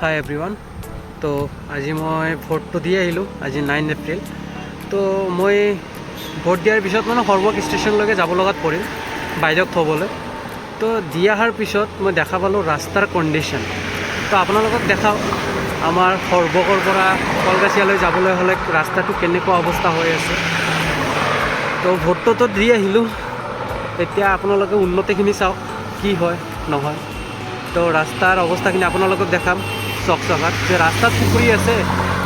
হাই everyone. তো আজি মই ভোটটো দি আহিলোঁ। আজি 9 এপ্ৰিল। তো মই ভোট দিয়াৰ পিছত মানে সৰ্বক ষ্টেচনলৈকে যাব লগাত পৰিল বাইদেউক থ'বলৈ। তো দি অহাৰ পিছত মই দেখা পালোঁ ৰাস্তাৰ কণ্ডিশ্যন। তো আপোনালোকক দেখাওঁ আমাৰ সৰ্বকৰ পৰা কলগাছিয়ালৈ যাবলৈ হ'লে ৰাস্তাটো কেনেকুৱা অৱস্থা হৈ আছে। তো ভোটটোতো দি আহিলোঁ, এতিয়া আপোনালোকে উন্নতিখিনি চাওক কি হয় নহয়। তো ৰাস্তাৰ অৱস্থাখিনি আপোনালোকক দেখাম চকচকাত যে ৰাস্তাত পুখুৰী আছে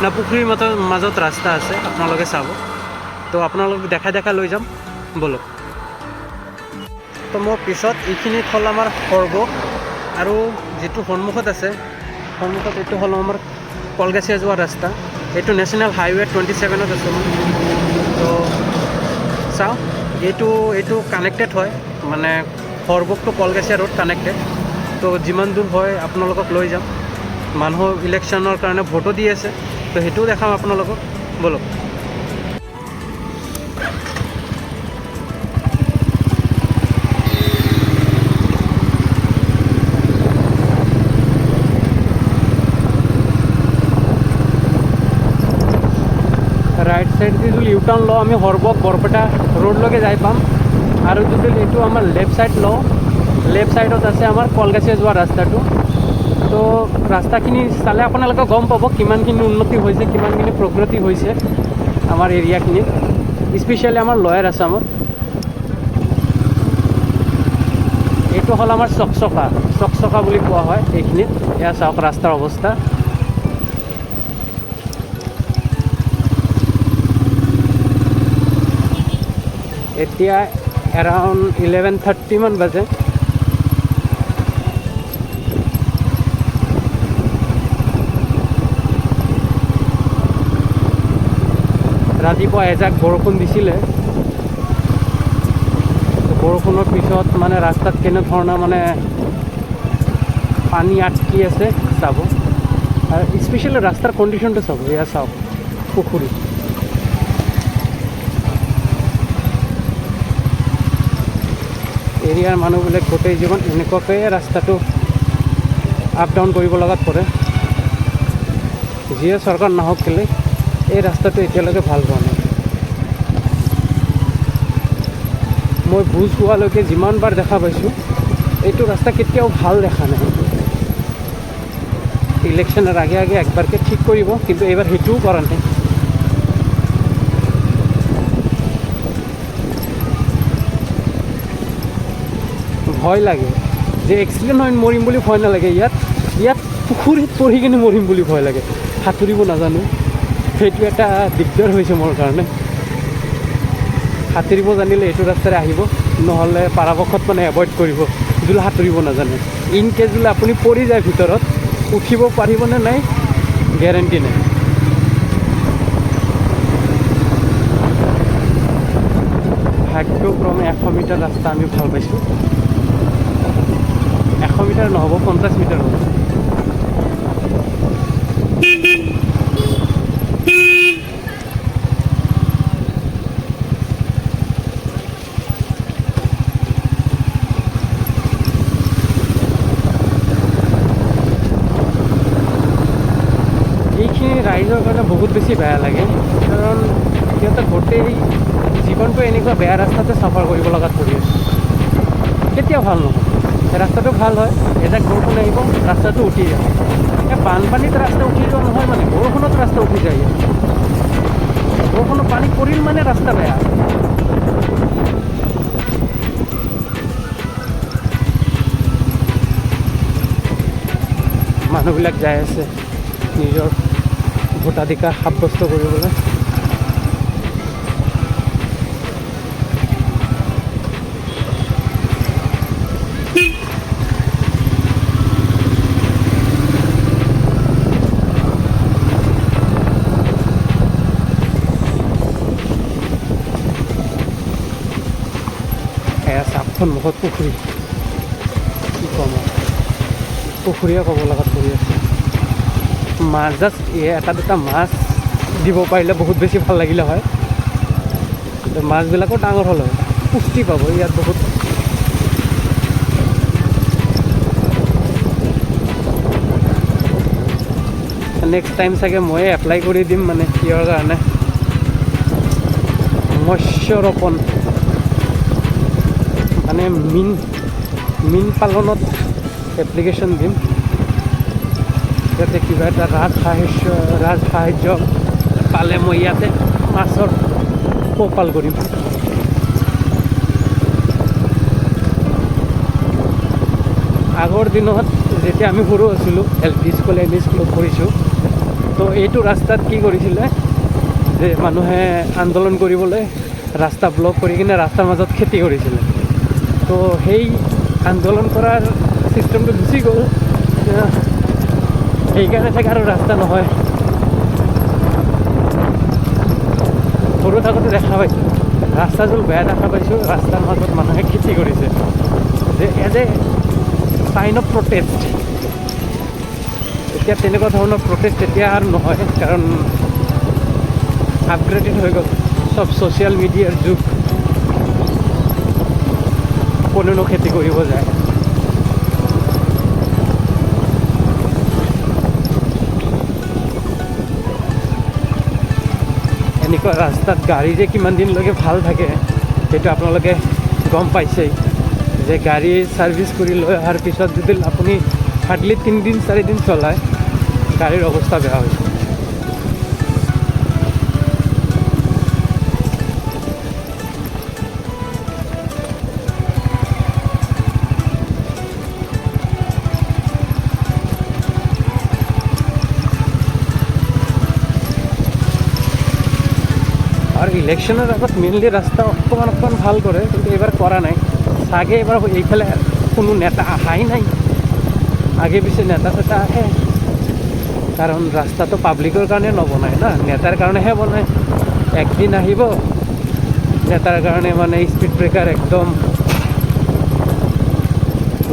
না পুখুৰীৰ মাজত ৰাস্তা আছে, আপোনালোকে চাব। তো আপোনালোকক দেখাই লৈ যাম বলক। তো মোৰ পিছত এইখিনিত হ'ল আমাৰ সৰ্বক, আৰু যিটো সন্মুখত আছে সন্মুখত এইটো হ'ল আমাৰ কলগাছিয়া যোৱা ৰাস্তা। এইটো নেশ্যনেল হাইৱে 27ত আছে। তো চাওঁ, এইটো কানেক্টেড হয়, মানে সৰ্বক টু কলগাছিয়া ৰোড কানেক্টেড। তো যিমান দূৰ হয় আপোনালোকক লৈ যাম। মানুহ ইলেকশ্যনৰ কাৰণে ভোটো দি আছে, তো সেইটোও দেখাম আপোনালোকক বলক। ৰাইট সাইড দি যদি ইউটাৰ্ণ লওঁ আমি সৰ্বক বৰপেটা ৰোডলৈকে যাই পাম। আৰু যদি এইটো আমাৰ লেফ্ট সাইড লওঁ, লেফ্ট সাইডত আছে আমাৰ কলগাছিয়া যোৱা ৰাস্তাটো। তো ৰাস্তাখিনি চালে আপোনালোকে গম পাব কিমানখিনি উন্নতি হৈছে, কিমানখিনি প্ৰগতি হৈছে আমাৰ এৰিয়াখিনিত, স্পেচিয়েলি আমাৰ লয়াৰ আছামত। এইটো হ'ল আমাৰ চকচকা বুলি কোৱা হয় এইখিনিত। এয়া চাওক ৰাস্তাৰ অৱস্থা। এতিয়া এৰাউণ্ড 11:30 মান বাজে। ৰাতিপুৱা এজাক বৰষুণ দিছিলে। বৰষুণৰ পিছত মানে ৰাস্তাত কেনেধৰণৰ মানে পানী আটকি আছে চাব। আৰু স্পেচিয়েলি ৰাস্তাৰ কণ্ডিশ্যনটো চাব। এয়া চাওক পুখুৰী। এৰিয়াৰ মানুহবিলাক গোটেই জীৱন এনেকুৱাকৈ ৰাস্তাটো আপ ডাউন কৰিব লগাত পৰে। যিয়ে চৰকাৰ নাহক কেলে এই ৰাস্তাটো এতিয়ালৈকে ভাল হোৱা নাই। মই বুজ হোৱালৈকে যিমানবাৰ দেখা পাইছোঁ এইটো ৰাস্তা কেতিয়াও ভাল দেখা নাই। ইলেকশ্যনৰ আগে একবাৰকৈ ঠিক কৰিব, কিন্তু এইবাৰ সেইটোও কৰা নাই। ভয় লাগে যে এক্সিডেণ্ট হৈ মৰিম বুলি ভয় নালাগে। ইয়াত পুখুৰীত পঢ়ি কিনে মৰিম বুলি ভয় লাগে। সাঁতুৰিব নাজানো, সেইটো এটা দিগদাৰ হৈছে মোৰ কাৰণে। সাঁতুৰিব জানিলে এইটো ৰাস্তাৰে আহিব, নহ'লে পৰাপক্ষত মানে এভইড কৰিব যদি সাঁতুৰিব নাজানে। ইন কেছ যদি আপুনি পৰি যায় ভিতৰত, উঠিব পাৰিবনে নাই গেৰেণ্টি নাই। ভাগ্যক্ৰমে 100 মিটাৰ ৰাস্তা আমি ভাল পাইছোঁ। 100 মিটাৰ নহ'ব, 50 মিটাৰ হ'ব। এইখিনি ৰাইজৰ কাৰণে বহুত বেছি বেয়া লাগে, কাৰণ সিহঁতে গোটেই জীৱনটো এনেকুৱা বেয়া ৰাস্তাতে চাফাৰ কৰিব লগাত পৰি আছে। কেতিয়াও ভাল নহয়। ৰাস্তাটো ভাল হয়, এজাক বৰষুণ আহিব ৰাস্তাটো উঠি যায়। এই বানপানীত ৰাস্তা উঠি যোৱা নহয়, মানে বৰষুণত ৰাস্তা উঠি যায়। বৰষুণত পানী পৰিল মানে ৰাস্তা বেয়া। মানুহবিলাক যাই আছে নিজৰ ভোটাধিকাৰ সাব্যস্ত কৰিবলৈ। সন্মুখত পুখুৰী, কি ক'ম আৰু, পুখুৰীয়ে ক'ব লগাত পৰি আছে। মাছ জাষ্ট এটা দুটা মাছ দিব পাৰিলে বহুত বেছি ভাল লাগিলে হয়। মাছবিলাকো ডাঙৰ হ'ল হয়, পুষ্টি পাব ইয়াত বহুত। নেক্সট টাইম চাগে ময়ে এপ্লাই কৰি দিম, মানে কিহৰ কাৰণে মৎস্য ৰোপণ, মানে মীন পালনত এপ্লিকেশ্যন দিম, যাতে কিবা এটা ৰাজসাহাৰ্য পালে মই ইয়াতে মাছৰ পোহপাল কৰিম। আগৰ দিনত যেতিয়া আমি সৰু আছিলোঁ, LP স্কুল ME স্কুলত পঢ়িছোঁ, তো এইটো ৰাস্তাত কি কৰিছিলে যে মানুহে আন্দোলন কৰিবলৈ ৰাস্তা ব্লক কৰি কিনে ৰাস্তাৰ মাজত খেতি কৰিছিলে। তো সেই আন্দোলন কৰাৰ চিষ্টেমটো গুচি গ'ল, সেইকাৰণে চাগে আৰু ৰাস্তা নহয়। সৰু থাকোঁতে দেখা পাইছোঁ, ৰাস্তাযোৰ বেয়া দেখা পাইছোঁ, ৰাস্তাৰ মাজত মানুহে খেতি কৰিছে, যে as a sign of protest. এতিয়া তেনেকুৱা ধৰণৰ প্ৰটেষ্ট এতিয়া আৰু নহয়, কাৰণ আপগ্ৰেডেড হৈ গ'ল, চব ছ'চিয়েল মিডিয়াৰ যুগ, কোনেনো খেতি কৰিব যায়। এনেকুৱা ৰাস্তাত গাড়ী যে কিমান দিনলৈকে ভাল থাকে সেইটো আপোনালোকে গম পাইছেই, যে গাড়ী ছাৰ্ভিচ কৰি লৈ অহাৰ পিছত যদি আপুনি হাৰ্ডলি 3 দিন 4 দিন চলায়, গাড়ীৰ অৱস্থা বেয়া হৈছে। আৰ ইলেকশনেৰ আগত মেইনলি ৰাস্তা অকণমান ভাল কৰে, কিন্তু এবাৰ কৰা নাই চাগে। এবাৰ এইফালে কোনো নেতা অহাই নাই, আগে পিছে নেতা চেতা আহে, কাৰণ ৰাস্তাটো পাব্লিকৰ কাৰণে নবনায় না, নেতাৰ কাৰণেহে বনায়। একদিন আহিব নেতাৰ কাৰণে, মানে স্পীড ব্ৰেকাৰ একদম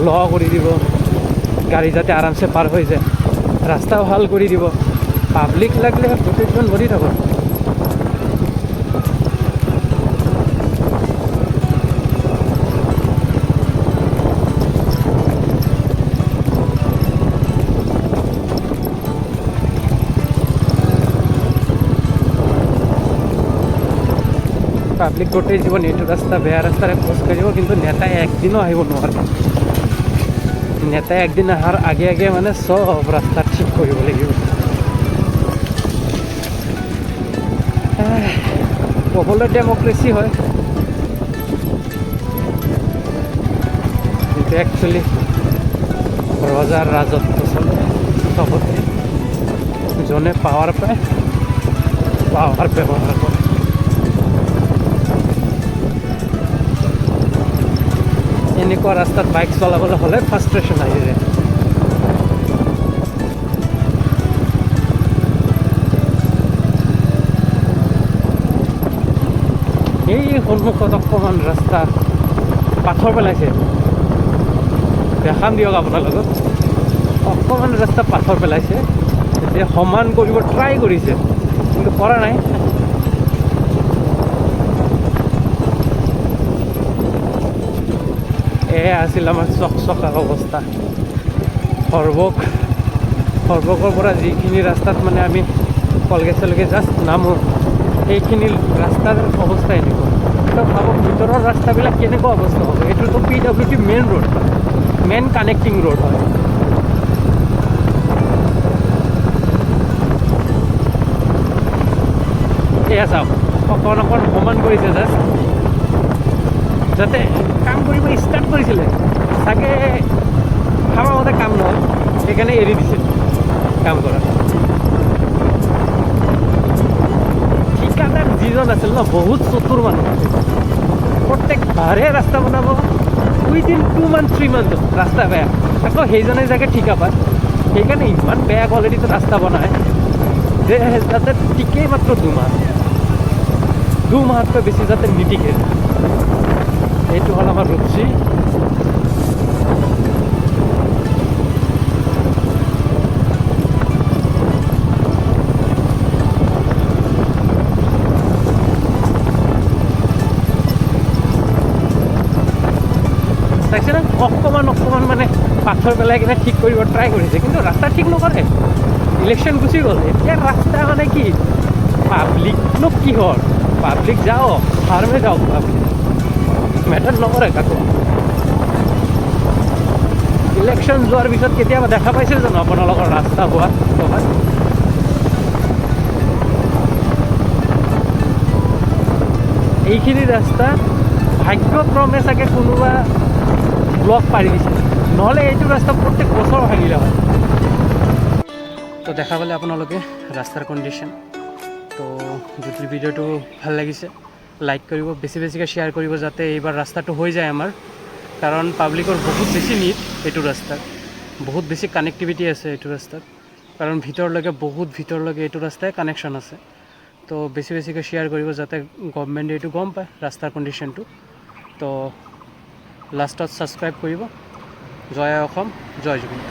ল কৰি দিব, গাড়ী যাতে আৰামছে পাৰ হৈ যায়, ৰাস্তাও ভাল কৰি দিব। পাব্লিক লাগিলে প্ৰত্যেকজন ভৰি থাকো। পাব্লিক গোটেই জীৱন এইটো ৰাস্তা বেয়া ৰাস্তাৰে খোজ কাঢ়িব, কিন্তু নেতাই একদিনো আহিব নোৱাৰে। নেতাই একদিন অহাৰ আগে আগে মানে চব ৰাস্তা ঠিক কৰিব লাগিব। ক'বলৈ ডেমক্ৰেচি হয়, কিন্তু একচুৱেলি ৰজাৰ ৰাজত্ব চলে চবতে। যোনে পাৱাৰ পায়, পাৱাৰ ব্যৱহাৰ কৰে। এনেকুৱা ৰাস্তাত বাইক চলাবলৈ হ'লে ফ্ৰাষ্ট্ৰেশ্যন আহি যায়। এই সন্মুখত অকণমান ৰাস্তা পাথৰ পেলাইছে, দেখাম দিয়ক আপোনাৰ লগত। অকণমান ৰাস্তা পাথৰ পেলাইছে, এতিয়া সমান কৰিব ট্ৰাই কৰিছে, কিন্তু কৰা নাই। এয়া আছিল আমাৰ চকচকাৰ অৱস্থা। সৰবকৰ পৰা যিখিনি ৰাস্তাত মানে আমি কলগেছলৈকে জাষ্ট নামো, সেইখিনি ৰাস্তাৰ অৱস্থা এনেকুৱা। তো ভাবক ভিতৰৰ ৰাস্তাবিলাক কেনেকুৱা অৱস্থা হ'ব। এইটোতো PWD main road, main connecting road হয়। এয়া চাওক, অকণ সমান কৰিছে জাষ্ট, যাতে কাম কৰিব ষ্টাৰ্ট কৰিছিলে চাগে, ভাবা মতে কাম নহ'ল, সেইকাৰণে এৰি দিছে কাম কৰা। ঠিকাদাৰ যিজন আছিল ন, বহুত চতুৰ মানুহ আছিল। প্ৰত্যেকবাৰে ৰাস্তা বনাব, উইদিন 2 month 3 month ৰাস্তা বেয়া, আকৌ সেইজনে জাগে ঠিকা পায়। সেইকাৰণে ইমান বেয়া কোৱালিটিটো ৰাস্তা বনায় যে যাতে টিকেই মাত্ৰ 2 মাহতকৈ বেছি যাতে নিটিকে। এইটো হ'ল আমাৰ ৰুচি। চাইছে না, অকণমান মানে পাথৰ পেলাই কিনে ঠিক কৰিব ট্ৰাই কৰিছে, কিন্তু ৰাস্তা ঠিক নকৰে। ইলেকশ্যন গুচি গ'ল, এতিয়া ৰাস্তা মানে কি পাব্লিকনো কিহৰ, পাব্লিক যাওক ফাৰ্মে যাওক, পাব্লিক মেটাৰ নকৰে কাকো। ইলেকশ্যন যোৱাৰ পিছত কেতিয়াবা দেখা পাইছিল জানো আপোনালোকৰ ৰাস্তা হোৱা ক'ৰবাত? এইখিনি ৰাস্তা ভাগ্যক্ৰমে চাগে কোনোবা ব্লক পাৰি দিছে, নহ'লে এইটো ৰাস্তা প্ৰত্যেক বছৰ ভাঙিলে হয়। তো দেখা পালে আপোনালোকে ৰাস্তাৰ কণ্ডিশ্যন। তো যদি ভিডিঅ'টো ভাল লাগিছে লাইক কৰিব, বেছিকৈ শ্বেয়াৰ কৰিব, যাতে এইবাৰ ৰাস্তাটো হৈ যায় আমাৰ। কাৰণ পাব্লিকৰ বহুত বেছি নিড এইটো ৰাস্তাত, বহুত বেছি কানেক্টিভিটি আছে এইটো ৰাস্তাত, কাৰণ ভিতৰলৈকে বহুত ভিতৰলৈকে এইটো ৰাস্তাই কানেকশ্যন আছে। তো বেছিকৈ শ্বেয়াৰ কৰিব, যাতে গভৰ্ণমেণ্টে এইটো গম পায় ৰাস্তাৰ কণ্ডিশ্যনটো। তো লাষ্টত ছাবস্ক্ৰাইব কৰিব। জয় অসম, জয় জুবিন।